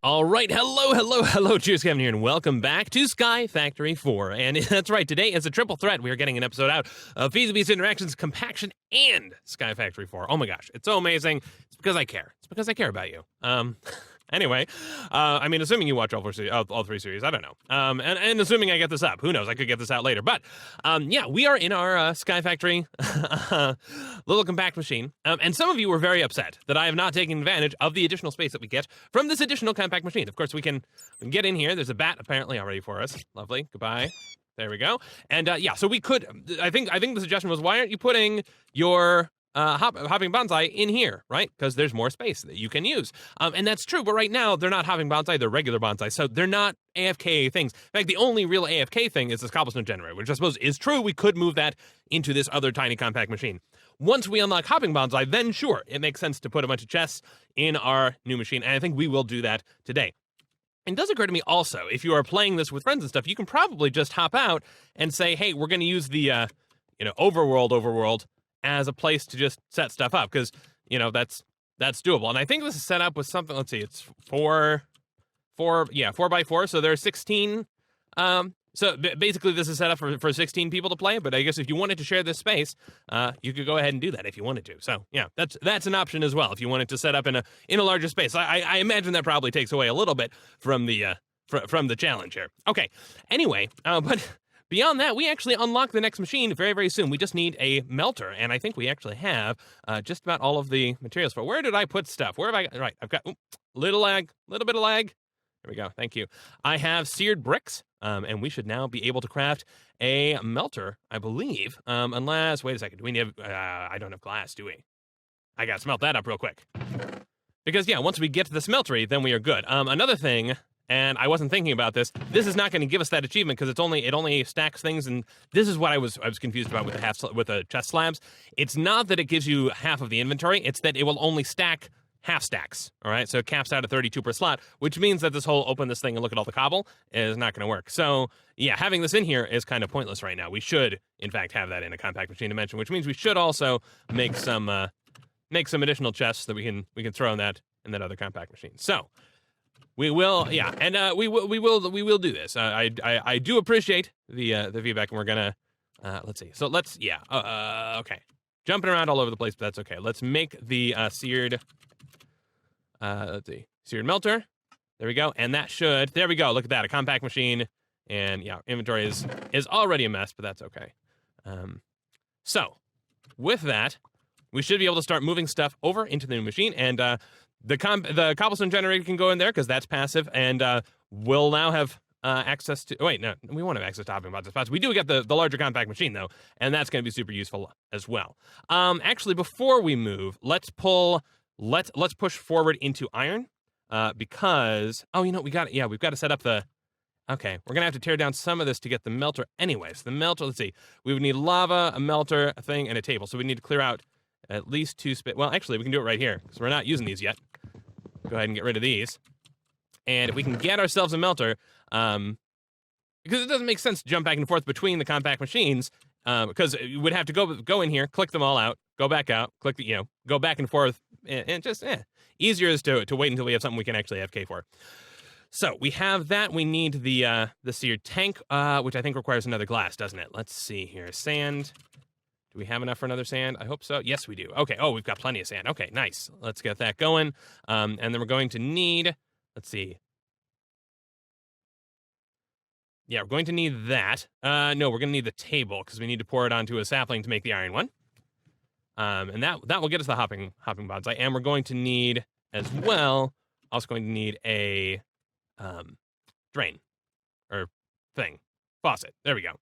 All right, hello, CheersKevin here, and welcome back to SkyFactory 4. And that's right, today is a triple threat. We are getting an episode out of Feasibeast Interactions, Compaction, and SkyFactory 4. Oh my gosh, it's so amazing. It's because I care. It's because I care about you. Anyway, I mean, assuming you watch all three series, I don't know. And assuming I get this up, who knows? I could get this out later. But yeah, we are in our SkyFactory little compact machine. And some of you were very upset that I have not taken advantage of the additional space that we get from this additional compact machine. Of course, we can get in here. There's a bat apparently already for us. Lovely. Goodbye. There we go. And yeah, so we could. I think the suggestion was, why aren't you putting your hopping bonsai in here, right? Because there's more space that you can use. And that's true, but right now they're not hopping bonsai, they're regular bonsai, so they're not AFK things. In fact, the only real AFK thing is this cobblestone generator, which I suppose is true. We could move that into this other tiny compact machine. Once we unlock hopping bonsai, then sure, it makes sense to put a bunch of chests in our new machine, and I think we will do that today. It does occur to me also, if you are playing this with friends and stuff, you can probably just hop out and say, hey, we're going to use the, overworld as a place to just set stuff up, because that's doable. And I think this is set up with something. Let's see, it's 4x4. So there are 16. So basically, this is set up for 16 people to play. But I guess if you wanted to share this space, you could go ahead and do that if you wanted to. So yeah, that's an option as well if you wanted to set up in a larger space. I imagine that probably takes away a little bit from the challenge here. Okay. Anyway, but. Beyond that, we actually unlock the next machine very, very soon. We just need a melter, and I think we actually have just about all of the materials for it. Where did I put stuff? Where have I got? Right, I've got little bit of lag. There we go. Thank you. I have seared bricks, and we should now be able to craft a melter, I believe. Unless, wait a second, do we need? I don't have glass, do we? I gotta smelt that up real quick. Because yeah, once we get to the smeltery, then we are good. Another thing. And I wasn't thinking about this. This is not going to give us that achievement because it only stacks things, and this is what I was confused about with the chest slabs. It's not that it gives you half of the inventory; it's that it will only stack half stacks. All right, so it caps out at 32 per slot, which means that this whole open this thing and look at all the cobble is not going to work. So yeah, having this in here is kind of pointless right now. We should, in fact, have that in a compact machine dimension, which means we should also make some additional chests that we can throw in that other compact machine. So. We will, yeah, and we will do this. I do appreciate the feedback, and we're gonna let's see. So let's okay, jumping around all over the place, but that's okay. Let's make the seared seared melter. There we go, and that should there we go. Look at that, a compact machine, and yeah, inventory is already a mess, but that's okay. So with that, we should be able to start moving stuff over into the new machine, and the cobblestone generator can go in there because that's passive, and we'll now have access to. Oh, wait, no, we won't have access to hopping bonsai spots. We do get the larger compact machine though, and that's going to be super useful as well. Actually, before we move, let's push forward into iron, because we've got to set up the. Okay, we're gonna have to tear down some of this to get the melter. Anyways, the melter. Let's see, we would need lava, a melter, a thing, and a table. So we need to clear out at least 2 space. Well, actually, we can do it right here because we're not using these yet. Go ahead and get rid of these. And if we can get ourselves a melter, because it doesn't make sense to jump back and forth between the compact machines, because you would have to go in here, click them all out, go back out, click go back and forth, and just easier is to wait until we have something we can actually AFK for. So we have that. We need the seared tank, which I think requires another glass, doesn't it? Let's see here. Sand. Do we have enough for another sand? I hope so. Yes, we do. Okay. Oh, we've got plenty of sand. Okay, nice. Let's get that going. And then we're going to need, let's see. Yeah, we're going to need that. No, we're going to need the table because we need to pour it onto a sapling to make the iron one. And that will get us the hopping bonsai. And we're going to need as well, also going to need a drain or faucet. There we go.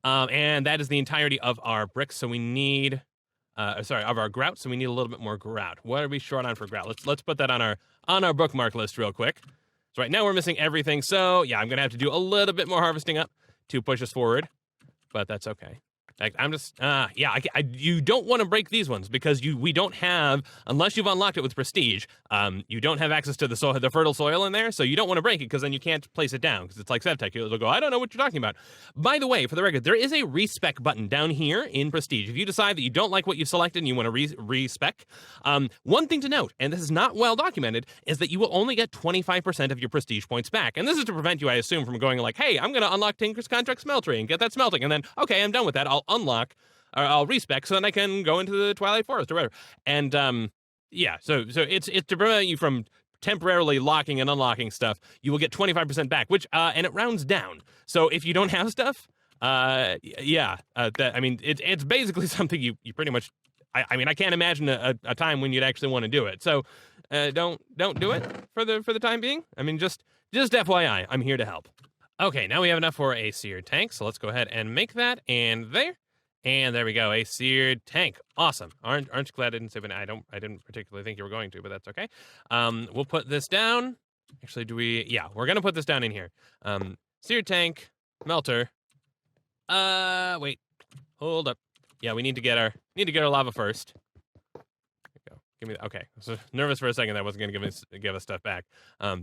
And that is the entirety of our bricks. So we need, of our grout. So we need a little bit more grout. What are we short on for grout? Let's put that on our bookmark list real quick. So right now we're missing everything. So yeah, I'm gonna have to do a little bit more harvesting up to push us forward, but that's okay. fact, I'm just, yeah, you don't want to break these ones because we don't have, unless you've unlocked it with prestige, you don't have access to the fertile soil in there, so you don't want to break it because then you can't place it down because it's like SevTech. It'll go, I don't know what you're talking about. By the way, for the record, there is a respec button down here in prestige. If you decide that you don't like what you've selected and you want to respec, one thing to note, and this is not well documented, is that you will only get 25% of your prestige points back. And this is to prevent you, I assume, from going like, hey, I'm going to unlock Tinker's Contract Smeltery and get that smelting, and then, okay, I'm done with that. I'll unlock, or I'll respec, so then I can go into the Twilight Forest or whatever. And yeah, so it's to prevent you from temporarily locking and unlocking stuff. You will get 25% back, which and it rounds down. So if you don't have stuff, yeah, I mean, it's basically something you pretty much. I mean, I can't imagine a time when you'd actually want to do it. So don't do it for the time being. I mean, just FYI, I'm here to help. Okay, now we have enough for a seared tank, so let's go ahead and make that, and there we go, a seared tank. Awesome. Aren't you glad I didn't save it? I didn't particularly think you were going to, but that's okay. We'll put this down. Actually, yeah, we're gonna put this down in here. Seared tank, melter. Wait, hold up. Yeah, we need to get our lava first. There we go. Give me okay. I was nervous for a second that I wasn't gonna give us stuff back.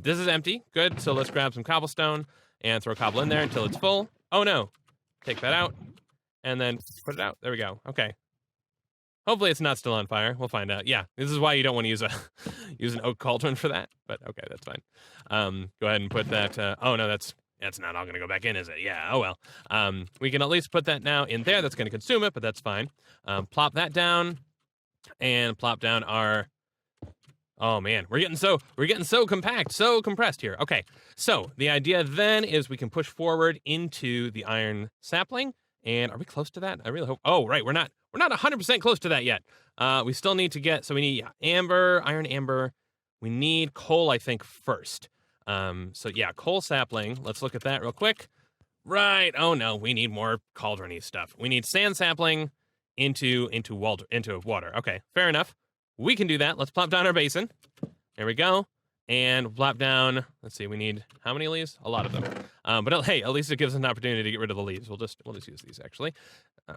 This is empty. Good. So let's grab some cobblestone and throw cobble in there until it's full. Oh no. Take that out. And then put it out. There we go. Okay. Hopefully it's not still on fire. We'll find out. Yeah, this is why you don't want to use use an oak cauldron for that. But okay, that's fine. Go ahead and put that. Oh no, that's not all going to go back in, is it? Yeah. Oh well. We can at least put that now in there. That's going to consume it, but that's fine. Plop that down, and plop down our. Oh man, we're getting so compact, so compressed here. Okay, so the idea then is we can push forward into the iron sapling. And are we close to that? I really hope. Oh, right, we're not 100% close to that yet. We still need to get. So we need amber, iron amber. We need coal, I think, first. So yeah, coal sapling. Let's look at that real quick. Right. Oh no, we need more cauldron-y stuff. We need sand sapling into water. Okay, fair enough. We can do that. Let's plop down our basin. There we go. And plop down, let's see, we need how many leaves? A lot of them. But hey, at least it gives us an opportunity to get rid of the leaves. We'll just use these, actually.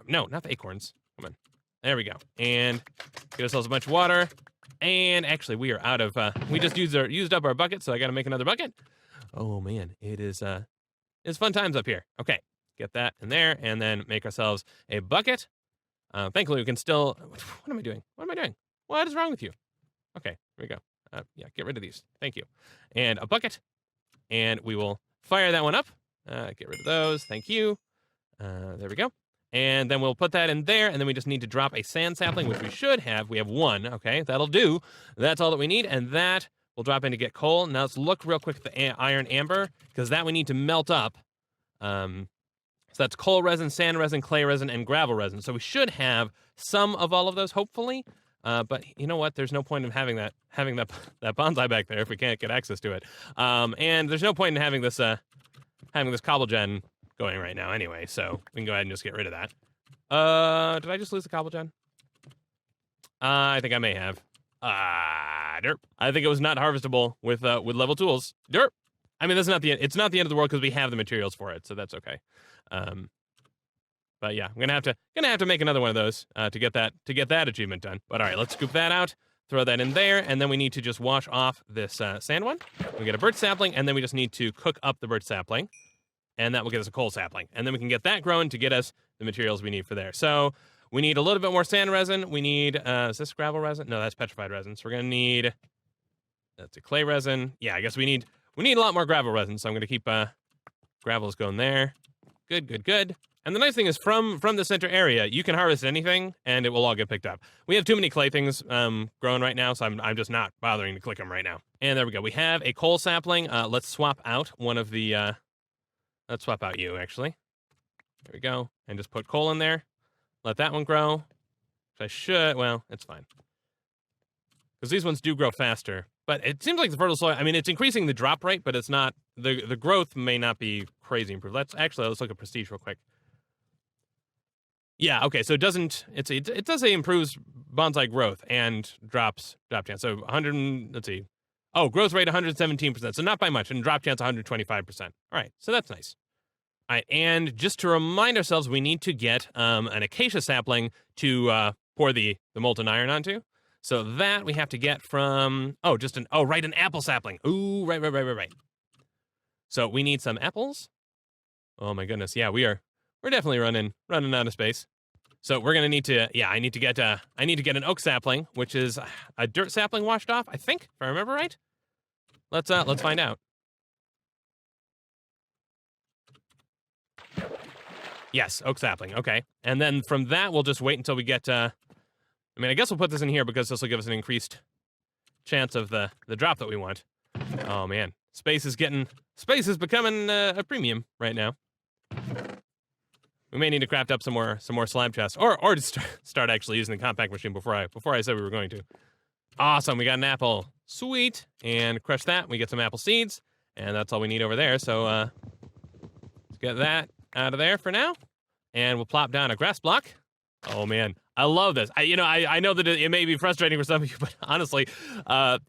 No, not the acorns. Come on. There we go. And get ourselves a bunch of water. And actually, we are out of, we just used up our bucket, so I got to make another bucket. Oh, man, it's fun times up here. Okay, get that in there, and then make ourselves a bucket. Thankfully, we can still, what am I doing? What is wrong with you? Okay, here we go. Yeah, get rid of these. Thank you. And a bucket. And we will fire that one up. Get rid of those. Thank you. There we go. And then we'll put that in there. And then we just need to drop a sand sapling, which we should have. We have one. Okay, that'll do. That's all that we need. And that will drop in to get coal. Now let's look real quick at the iron amber, because that we need to melt up. So that's coal resin, sand resin, clay resin, and gravel resin. So we should have some of all of those, hopefully. But you know what? There's no point in having that bonsai back there if we can't get access to it. And there's no point in having this cobble gen going right now anyway. So we can go ahead and just get rid of that. Did I just lose the cobble gen? I think I may have. Derp. I think it was not harvestable with level tools. Derp. I mean, it's not the end of the world because we have the materials for it, so that's okay. But yeah, I'm gonna have to make another one of those to get that achievement done. But all right, let's scoop that out, throw that in there, and then we need to just wash off this sand one. We get a birch sapling, and then we just need to cook up the birch sapling, and that will get us a coal sapling, and then we can get that growing to get us the materials we need for there. So we need a little bit more sand resin. We need is this gravel resin? No, that's petrified resin. So we're gonna need that's a clay resin. Yeah, I guess we need a lot more gravel resin. So I'm gonna keep gravels going there. Good. And the nice thing is from the center area, you can harvest anything, and it will all get picked up. We have too many clay things growing right now, so I'm just not bothering to click them right now. And there we go. We have a coal sapling. Let's swap out one of the... let's swap out you, actually. There we go. And just put coal in there. Let that one grow. I should... Well, it's fine. Because these ones do grow faster. But it seems like the fertile soil... I mean, it's increasing the drop rate, but it's not... The growth may not be crazy improved. Let's look at prestige real quick. Yeah, okay, so it doesn't, it does say improves bonsai growth and drops drop chance. So 100, let's see. Oh, growth rate 117%, so not by much, and drop chance 125%. All right, so that's nice. All right, and just to remind ourselves, we need to get an acacia sapling to pour the molten iron onto. So that we have to get from, an apple sapling. Ooh, right. So we need some apples. Oh my goodness, yeah, we're definitely running out of space. So we're gonna need to, I need to get an oak sapling, which is a dirt sapling washed off, I think, if I remember right. Let's find out. Yes, oak sapling. Okay, and then from that we'll just wait until we get. I guess we'll put this in here because this will give us an increased chance of the drop that we want. Oh man, space is becoming a premium right now. We may need to craft up some more slab chests, or just start actually using the compact machine before I said we were going to. Awesome, we got an apple. Sweet, and crush that. We get some apple seeds, and that's all we need over there. So let's get that out of there for now, and we'll plop down a grass block. Oh man, I love this. I know that it may be frustrating for some of you, but honestly,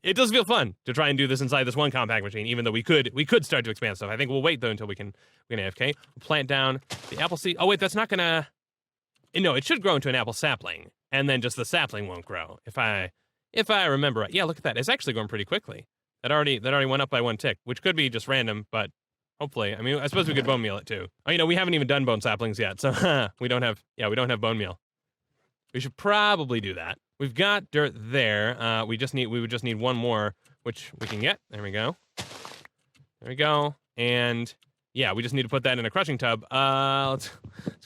it does feel fun to try and do this inside this one compact machine. Even though we could start to expand stuff. I think we'll wait though until we can AFK. We'll plant down the apple seed. Oh wait, that's not gonna. No, it should grow into an apple sapling, and then just the sapling won't grow. If I remember right. Yeah, look at that. It's actually going pretty quickly. That already went up by 1 tick, which could be just random, but hopefully. I mean, I suppose we could bone meal it too. Oh, we haven't even done bone saplings yet, so we don't have bone meal. We should probably do that. We've got dirt there. We would just need one more, which we can get. There we go. There we go. And yeah, we just need to put that in a crushing tub. Let's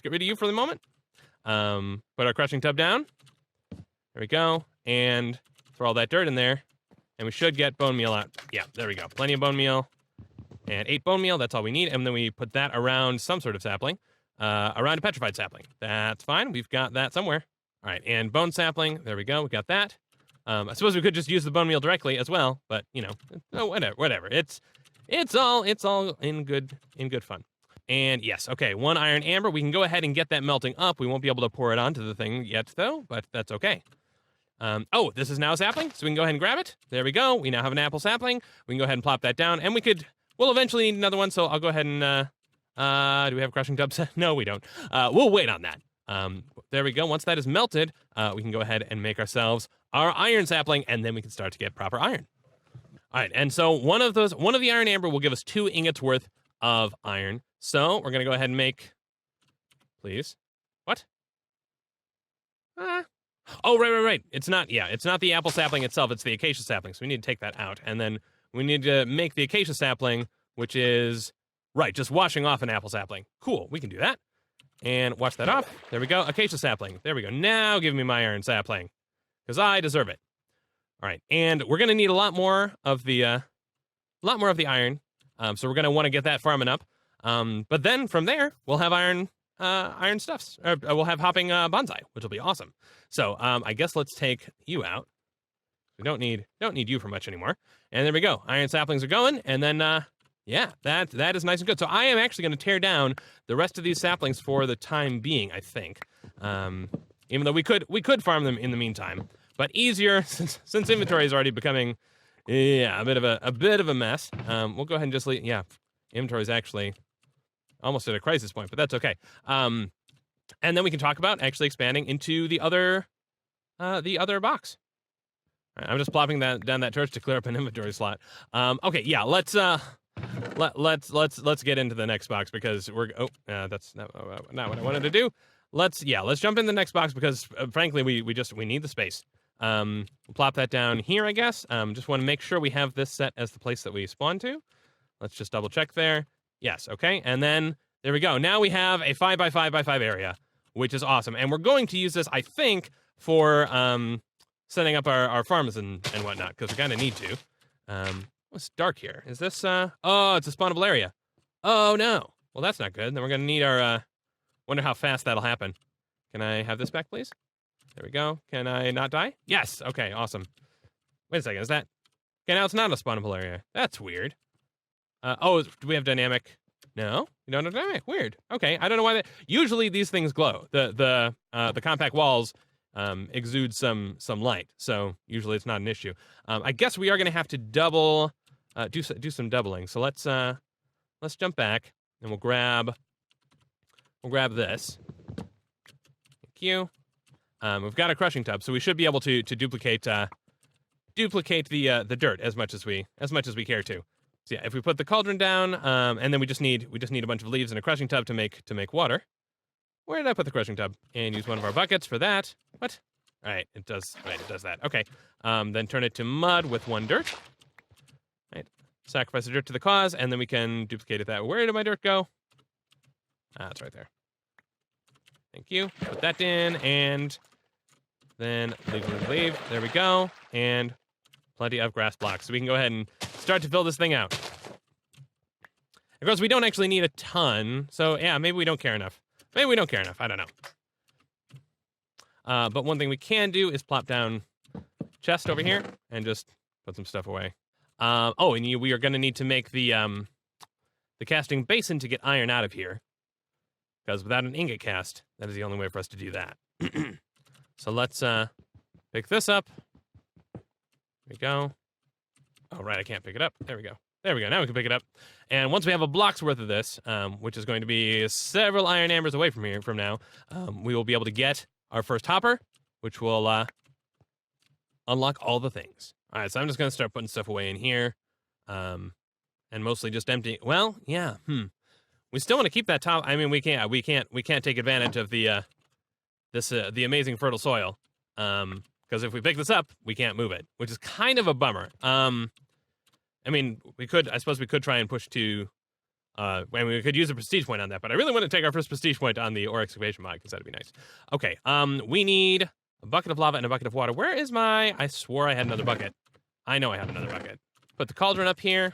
get rid of you for the moment. Put our crushing tub down. There we go. And throw all that dirt in there. And we should get bone meal out. Yeah, there we go. Plenty of bone meal. And 8 bone meal, that's all we need. And then we put that around some sort of sapling. Around a petrified sapling. That's fine. We've got that somewhere. All right, and bone sapling. There we go. We got that. I suppose we could just use the bone meal directly as well, but whatever. It's all in good fun. And yes, okay, 1 iron amber. We can go ahead and get that melting up. We won't be able to pour it onto the thing yet, though, but that's okay. This is now a sapling, so we can go ahead and grab it. There we go. We now have an apple sapling. We can go ahead and plop that down, and we'll eventually need another one, so I'll go ahead and, do we have crushing tubs? No, we don't. We'll wait on that. There we go. Once that is melted, we can go ahead and make ourselves our iron sapling, and then we can start to get proper iron. All right, and so one of the iron amber will give us 2 ingots worth of iron. So we're gonna go ahead and make, please. What? Oh, right. It's not the apple sapling itself. It's the acacia sapling. So we need to take that out, and then we need to make the acacia sapling, which is just washing off an apple sapling. Cool, we can do that. And wash that off. There we go. Acacia sapling. There we go. Now give me my iron sapling, because I deserve it. All right, and we're gonna need a lot more of the iron. So we're gonna want to get that farming up. But then from there we'll have iron stuffs. We'll have hopping bonsai, which will be awesome. So I guess let's take you out. We don't need you for much anymore. And there we go. Iron saplings are going, and then. Yeah, that is nice and good. So I am actually going to tear down the rest of these saplings for the time being, I think. Even though we could farm them in the meantime, but easier since inventory is already becoming a bit of a mess. We'll go ahead and just leave. Yeah, inventory is actually almost at a crisis point, but that's okay. And then we can talk about actually expanding into the other box. All right, I'm just plopping down that torch to clear up an inventory slot. Okay, yeah, let's get into the next box because that's not what I wanted to do. Let's jump in the next box because frankly we need the space. We'll plop that down here, I guess. Just want to make sure we have this set as the place that we spawn to. Let's just double check there. Yes, okay, and then there we go. Now we have a 5x5x5 area, which is awesome, and we're going to use this, I think, for setting up our farms and whatnot because we kind of need to. What's dark here? Is this, oh, it's a spawnable area. Oh, no. Well, that's not good. Then we're going to need our, wonder how fast that'll happen. Can I have this back, please? There we go. Can I not die? Yes. Okay, awesome. Wait a second. Is that, okay, now it's not a spawnable area. That's weird. Do we have dynamic? No, we don't have dynamic. Weird. Okay, I don't know why that, usually these things glow. The compact walls exude some light, so usually it's not an issue. I guess we are going to have to do some doubling. So let's jump back and we'll grab we'll grab this. Thank you. We've got a crushing tub, so we should be able to duplicate the dirt as much as we care to. So yeah, if we put the cauldron down, and then we just need a bunch of leaves and a crushing tub to make water. Where did I put the crushing tub? And use one of our buckets for that. What? All right, it does. Right, it does that. Okay. Then turn it to mud with 1 dirt. Right. Sacrifice the dirt to the cause, and then we can duplicate it that way. Where did my dirt go? Ah, it's right there. Thank you. Put that in, and then leave. There we go. And plenty of grass blocks. So we can go ahead and start to fill this thing out. Of course, we don't actually need a ton. So yeah, maybe we don't care enough. Maybe we don't care enough. I don't know. But one thing we can do is plop down chest over here and just put some stuff away. And we are going to need to make the casting basin to get iron out of here. Because without an ingot cast, that is the only way for us to do that. So let's pick this up. There we go. Oh, right, I can't pick it up. There we go. There we go. Now we can pick it up. And once we have a block's worth of this, which is going to be several iron ambers away from now, we will be able to get our first hopper, which will unlock all the things. All right, so I'm just going to start putting stuff away in here, and mostly just empty. Well, yeah. We still want to keep that top. I mean, we can't take advantage of the the amazing fertile soil, because if we pick this up, we can't move it, which is kind of a bummer. I mean, I suppose we could try and push to, we could use a prestige point on that, but I really want to take our first prestige point on the ore excavation mod, because that'd be nice. Okay, we need a bucket of lava and a bucket of water. Where is I swore I had another bucket. I know I have another bucket. Put the cauldron up here,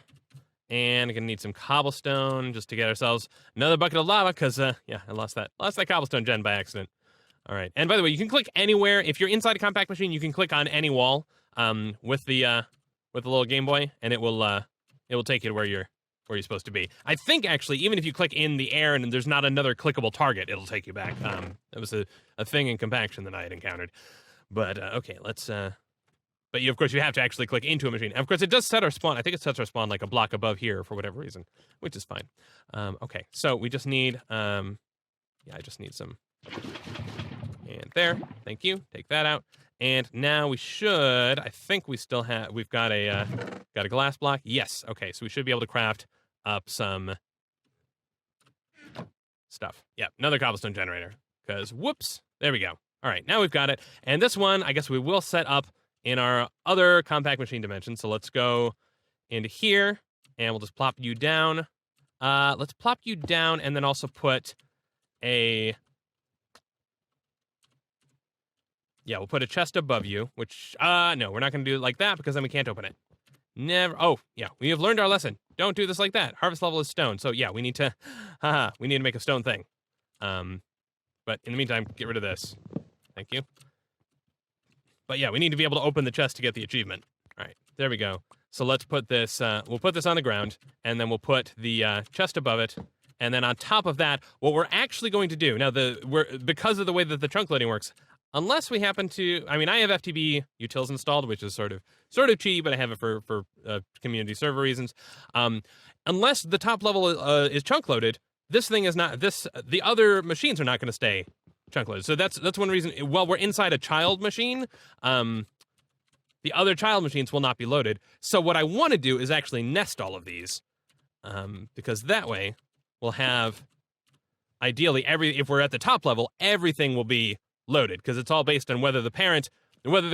and I'm gonna need some cobblestone just to get ourselves another bucket of lava, because, yeah, I lost that cobblestone gen by accident. All right, and by the way, you can click anywhere. If you're inside a compact machine, you can click on any wall, with the little Game Boy, and it will take you to where you're supposed to be. I think actually, even if you click in the air and there's not another clickable target, it'll take you back. That was a thing in compaction that I had encountered. But okay, let's. But of course you have to actually click into a machine. And of course, it does set our spawn. I think it sets our spawn like a block above here for whatever reason, which is fine. Okay, so we just need. Yeah, I just need some. And there, thank you. Take that out. And now we should, I think we've got a glass block. Yes, okay, so we should be able to craft up some stuff. Yeah, another cobblestone generator, because whoops, there we go. All right, now we've got it. And this one, I guess we will set up in our other compact machine dimension. So let's go into here, and we'll just plop you down. Let's plop you down, and then also put a... Yeah, we'll put a chest above you, which, no, we're not going to do it like that, because then we can't open it. Never. Oh, yeah, we have learned our lesson. Don't do this like that. Harvest level is stone. So, yeah, we need to make a stone thing. But in the meantime, get rid of this. Thank you. But, yeah, we need to be able to open the chest to get the achievement. All right, there we go. So let's put this, we'll put this on the ground, and then we'll put the chest above it. And then on top of that, what we're actually going to do, now, because of the way that the chunk loading works, unless we happen to, I mean, I have FTB utils installed, which is sort of cheaty, but I have it for community server reasons. Unless the top level is chunk loaded, this thing is not. The other machines are not going to stay chunk loaded. So that's one reason. While we're inside a child machine, the other child machines will not be loaded. So what I want to do is actually nest all of these, because that way we'll have, ideally, if we're at the top level, everything will be loaded, because it's all based on whether the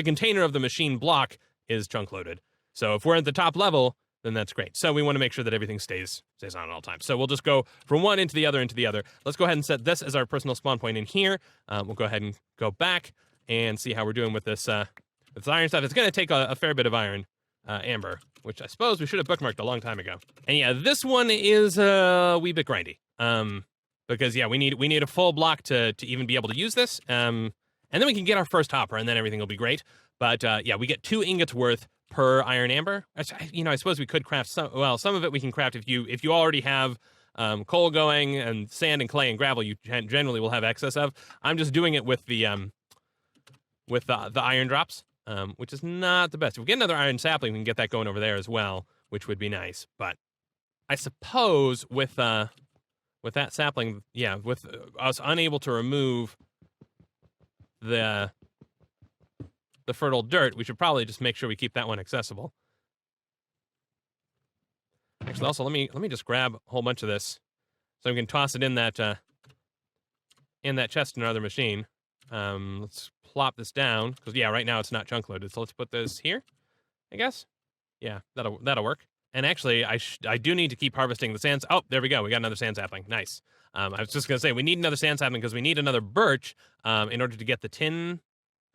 container of the machine block is chunk loaded. So if we're at the top level, then that's great. So we want to make sure that everything stays on at all times. So we'll just go from one into the other. Let's go ahead and set this as our personal spawn point in here. We'll go ahead and go back and see how we're doing with this iron stuff. It's going to take a fair bit of iron amber, which I suppose we should have bookmarked a long time ago. And yeah, this one is a wee bit grindy. Because, yeah, we need a full block to even be able to use this. And then we can get our first hopper, and then everything will be great. But, yeah, we get 2 ingots worth per iron amber. I suppose we could craft some. Well, some of it we can craft if you already have coal going, and sand and clay and gravel you generally will have excess of. I'm just doing it with the iron drops, which is not the best. If we get another iron sapling, we can get that going over there as well, which would be nice. But I suppose with with that sapling, yeah, with us unable to remove the fertile dirt, we should probably just make sure we keep that one accessible. Actually, also, let me just grab a whole bunch of this so we can toss it in that chest in our other machine. Let's plop this down, because, yeah, right now it's not chunk loaded. So let's put this here, I guess. Yeah, that'll work. And actually, I do need to keep harvesting the sands. Oh, there we go. We got another sand sapling. Nice. I was just going to say, we need another sand sapling because we need another birch in order to get the tin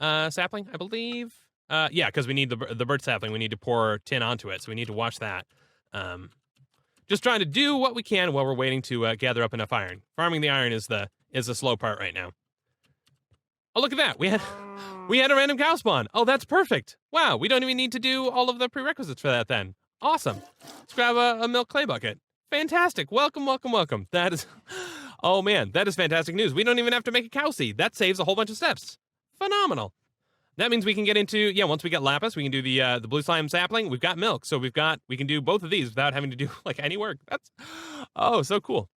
sapling, I believe. Yeah, because we need the birch sapling. We need to pour tin onto it, so we need to wash that. Just trying to do what we can while we're waiting to gather up enough iron. Farming the iron is the slow part right now. Oh, look at that. We had a random cow spawn. Oh, that's perfect. Wow, we don't even need to do all of the prerequisites for that then. Awesome. Let's grab a milk clay bucket. Fantastic. Welcome, welcome, welcome. That is, oh man, that is fantastic news. We don't even have to make a cow seed. That saves a whole bunch of steps. Phenomenal. That means we can get into, yeah, once we get lapis, we can do the blue slime sapling. We've got milk, so we can do both of these without having to do like any work. That's, oh, so cool.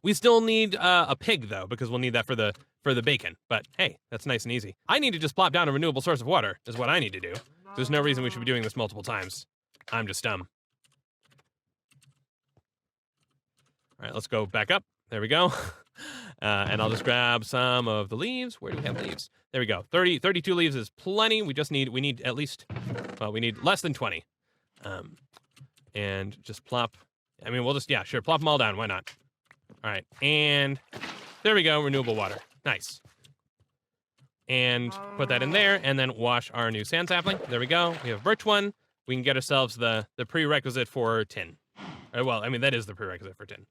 We still need a pig though, because we'll need that for the bacon. But hey, that's nice and easy. I need to just plop down a renewable source of water is what I need to do. There's no reason we should be doing this multiple times. I'm just dumb. All right, let's go back up. There we go. And I'll just grab some of the leaves. Where do we have leaves? There we go. 32 leaves is plenty. We need at least, well, we need less than 20. And just plop, I mean, we'll just, yeah, sure, plop them all down. Why not? All right, and there we go, renewable water. Nice. And put that in there, and then wash our new sand sapling. There we go. We have a birch one. We can get ourselves the prerequisite for tin. Well, I mean, that is the prerequisite for tin.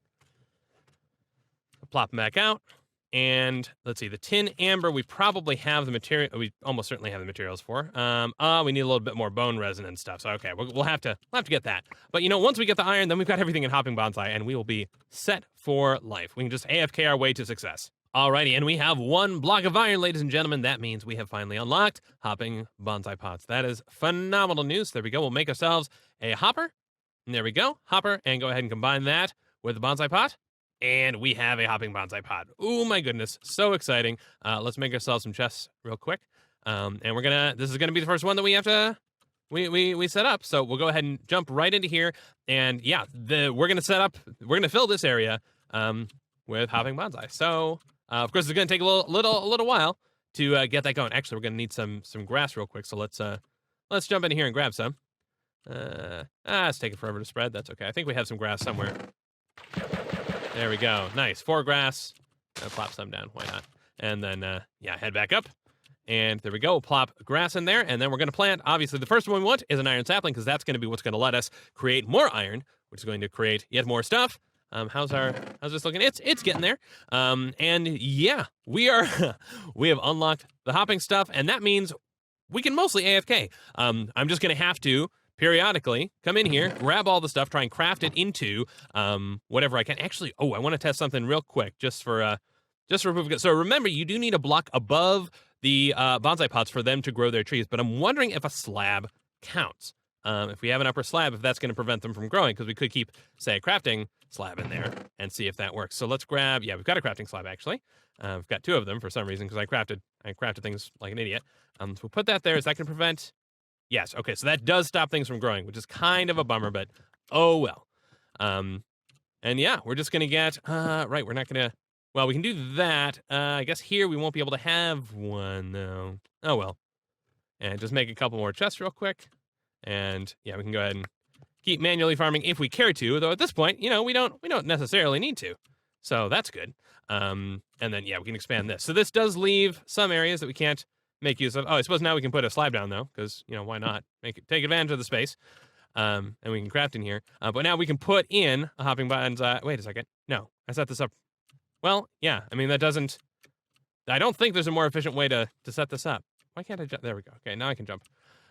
Plop them back out. And let's see, the tin amber, we probably have the material. We almost certainly have the materials for. We need a little bit more bone resin and stuff. So okay, we'll have to get that. But you know, once we get the iron, then we've got everything in Hopping Bonsai, and we will be set for life. We can just AFK our way to success. Alrighty, and we have 1 block of iron, ladies and gentlemen. That means we have finally unlocked Hopping Bonsai pots. That is phenomenal news. There we go. We'll make ourselves a hopper. And there we go, hopper, and go ahead and combine that with the bonsai pot. And we have a Hopping Bonsai pot. Oh my goodness, so exciting. Let's make ourselves some chests real quick. And this is gonna be the first one that we have to, we set up. So we'll go ahead and jump right into here. And yeah, we're gonna fill this area with Hopping Bonsai. So of course it's gonna take a little while to get that going. Actually, we're gonna need some grass real quick. So let's jump in here and grab some. It's taking forever to spread. That's okay. I think we have some grass somewhere. There we go. Nice. 4 grass. Plop some down. Why not? And then, yeah, head back up. And there we go. We'll plop grass in there. And then we're going to plant. Obviously, the first one we want is an iron sapling, because that's going to be what's going to let us create more iron, which is going to create yet more stuff. How's this looking? It's getting there. And yeah, we have unlocked the hopping stuff, and that means we can mostly AFK. I'm just going to have to periodically come in here, grab all the stuff, try and craft it into whatever I can. Actually, I want to test something real quick just for proof. So remember, you do need a block above the bonsai pots for them to grow their trees, but I'm wondering if a slab counts. If we have an upper slab, if that's going to prevent them from growing, because we could keep, say, a crafting slab in there and see if that works. So let's grab, yeah, we've got a crafting slab, actually. We've got 2 of them for some reason, because I crafted things like an idiot. So we'll put that there. Is that going to prevent? Yes, okay, so that does stop things from growing, which is kind of a bummer, but oh well. And yeah, we're just going to get, right, we're not going to, well, we can do that. I guess here we won't be able to have one, though. Oh well. And just make a couple more chests real quick. And yeah, we can go ahead and keep manually farming if we care to, though at this point, you know, we don't necessarily need to. So that's good. And then, yeah, we can expand this. So this does leave some areas that we can't make use of. Oh, I suppose now we can put a slab down, though, because, you know, why not? Take advantage of the space. And we can craft in here. But now we can put in a Hopping Bonsai. Wait a second. No, I set this up. Well, yeah, I mean, I don't think there's a more efficient way to set this up. Why can't I jump? There we go. Okay, now I can jump.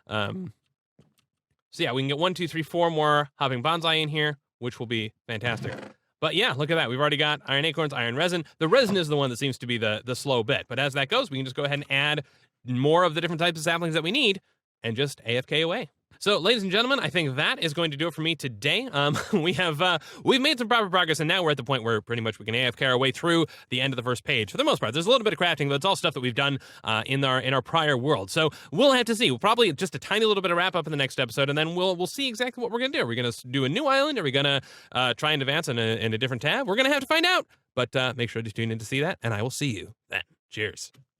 So yeah, we can get 1, 2, 3, 4 more Hopping Bonsai in here, which will be fantastic. But yeah, look at that. We've already got iron acorns, iron resin. The resin is the one that seems to be the slow bit. But as that goes, we can just go ahead and add more of the different types of saplings that we need and just AFK away. So, ladies and gentlemen, I think that is going to do it for me today. We've made some proper progress, and now we're at the point where pretty much we can AFK our way through the end of the first page for the most part. There's a little bit of crafting, but it's all stuff that we've done in our prior world. So we'll have to see. We'll probably just a tiny little bit of wrap up in the next episode, and then we'll see exactly what we're gonna do. Are we gonna do a new island? Are we gonna try and advance in a different tab? We're gonna have to find out. But make sure to tune in to see that, and I will see you then. Cheers.